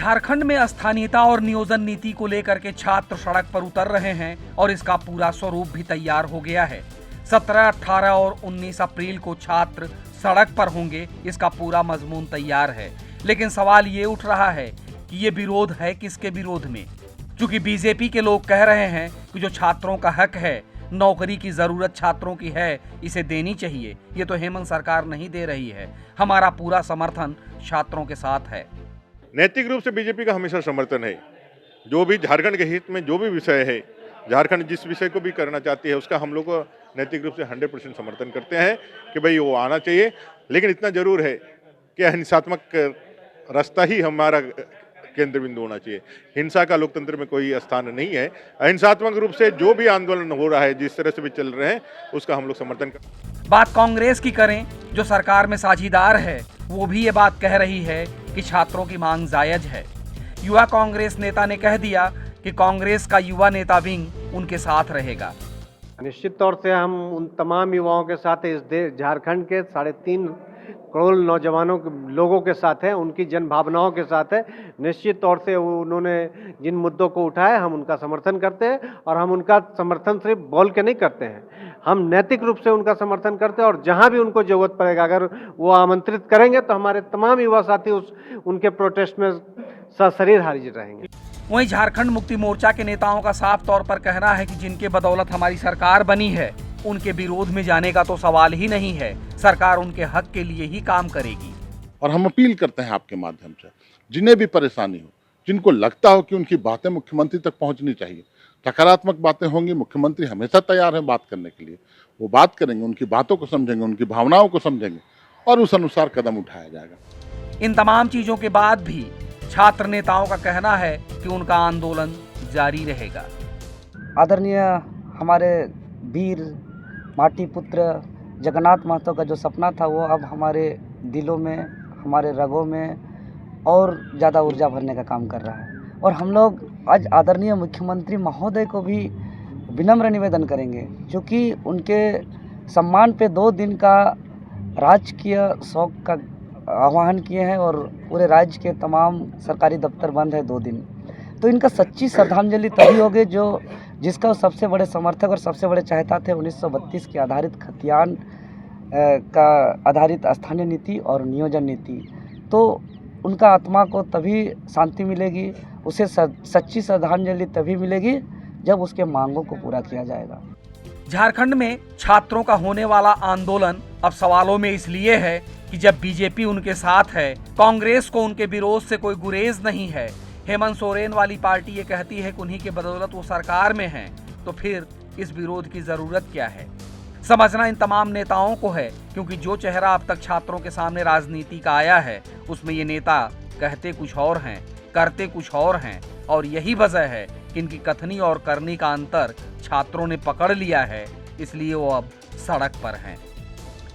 झारखंड में स्थानीयता और नियोजन नीति को लेकर के छात्र सड़क पर उतर रहे हैं और इसका पूरा स्वरूप भी तैयार हो गया है। 17, 18 और 19 अप्रैल को छात्र सड़क पर होंगे, इसका पूरा मजमून तैयार है। लेकिन सवाल ये उठ रहा है कि ये विरोध है किसके विरोध में? क्योंकि बीजेपी के लोग कह रहे हैं कि जो छात्रों का हक है, नौकरी की जरूरत छात्रों की है, इसे देनी चाहिए। ये तो हेमंत सरकार नहीं दे रही है। हमारा पूरा समर्थन छात्रों के साथ है। नैतिक रूप से बीजेपी का हमेशा समर्थन है। जो भी झारखंड के हित में जो भी विषय है, झारखंड जिस विषय को भी करना चाहती है, उसका हम लोग को नैतिक रूप से 100% समर्थन करते हैं कि भाई वो आना चाहिए। लेकिन इतना जरूर है कि हिंसात्मक रास्ता ही हमारा केंद्र बिंदु होना चाहिए। हिंसा का लोकतंत्र में कोई स्थान नहीं है। अहिंसात्मक रूप से जो भी आंदोलन हो रहा है, जिस तरह से भी चल रहे हैं, उसका हम लोग समर्थन करते हैं। बात कांग्रेस की करें, जो सरकार में साझीदार है, वो भी ये बात कह रही है कि छात्रों की मांग जायज है। युवा कांग्रेस नेता ने कह दिया कि कांग्रेस का युवा नेता विंग उनके साथ रहेगा। निश्चित तौर से हम उन तमाम युवाओं के साथ, इस देश झारखंड के 3.5 करोड़ नौजवानों लोगों के साथ हैं, उनकी जन भावनाओं के साथ है। निश्चित तौर से उन्होंने जिन मुद्दों को उठाया, हम उनका समर्थन करते हैं। और हम उनका समर्थन सिर्फ बोल के नहीं करते हैं, हम नैतिक रूप से उनका समर्थन करते हैं। और जहां भी उनको जरूरत पड़ेगा, अगर वो आमंत्रित करेंगे तो हमारे तमाम युवा साथी उनके प्रोटेस्ट में सशरीर हाजिर रहेंगे। वहीं झारखंड मुक्ति मोर्चा के नेताओं का साफ तौर पर कहना है कि जिनके बदौलत हमारी सरकार बनी है, उनके विरोध में जाने का तो सवाल ही नहीं है। सरकार उनके हक के लिए ही काम करेगी। और हम अपील करते हैं आपके माध्यम से, जिन्हें भी परेशानी हो, जिनको लगता हो कि उनकी बातें मुख्यमंत्री तक पहुंचनी चाहिए, सकारात्मक बातें होंगी, मुख्यमंत्री हमेशा तैयार है बात करने के लिए। वो बात करेंगे, उनकी बातों को समझेंगे, उनकी भावनाओं को समझेंगे और उस अनुसार कदम उठाया जाएगा। इन तमाम चीजों के बाद भी छात्र नेताओं का कहना है कि उनका आंदोलन जारी रहेगा। आदरणीय हमारे वीर माटी पुत्र जगन्नाथ महतो का जो सपना था, वो अब हमारे दिलों में, हमारे रगों में और ज़्यादा ऊर्जा भरने का काम कर रहा है। और हम लोग आज आदरणीय मुख्यमंत्री महोदय को भी विनम्र निवेदन करेंगे, क्योंकि उनके सम्मान पे 2 दिन का राजकीय शोक का आह्वान किए हैं और पूरे राज्य के तमाम सरकारी दफ्तर बंद है 2 दिन। तो इनका सच्ची श्रद्धांजलि तभी होगी जिसका सबसे बड़े समर्थक और सबसे बड़े चाहता थे 1932 की आधारित खतियान का आधारित स्थानीय नीति और नियोजन नीति। तो उनका आत्मा को तभी शांति मिलेगी, उसे सच्ची श्रद्धांजलि तभी मिलेगी जब उसके मांगों को पूरा किया जाएगा। झारखंड में छात्रों का होने वाला आंदोलन अब सवालों में इसलिए है कि जब बीजेपी उनके साथ है, कांग्रेस को उनके विरोध से कोई गुरेज नहीं है। हेमंत सोरेन वाली पार्टी ये कहती है कि उन्हीं के बदौलत वो सरकार में हैं, तो फिर इस विरोध की जरूरत क्या है? समझना इन तमाम नेताओं को है, क्योंकि जो चेहरा अब तक छात्रों के सामने राजनीति का आया है, उसमें ये नेता कहते कुछ और हैं, करते कुछ और हैं। और यही वजह है कि इनकी कथनी और करनी का अंतर छात्रों ने पकड़ लिया है, इसलिए वो अब सड़क पर हैं।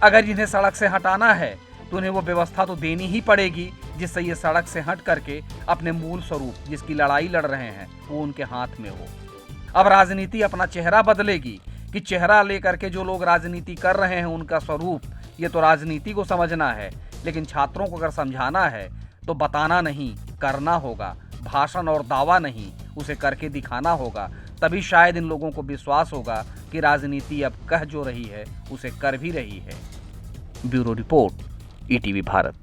अगर इन्हें सड़क से हटाना है तो उन्हें वो व्यवस्था तो देनी ही पड़ेगी जिससे ये सड़क से हट करके अपने मूल स्वरूप, जिसकी लड़ाई लड़ रहे हैं, वो उनके हाथ में हो। अब राजनीति अपना चेहरा बदलेगी कि चेहरा लेकर के जो लोग राजनीति कर रहे हैं उनका स्वरूप, ये तो राजनीति को समझना है। लेकिन छात्रों को अगर समझाना है तो बताना नहीं, करना होगा। भाषण और दावा नहीं, उसे करके दिखाना होगा। तभी शायद इन लोगों को विश्वास होगा कि राजनीति अब कह जो रही है उसे कर भी रही है। Bureau report, ETV Bharat.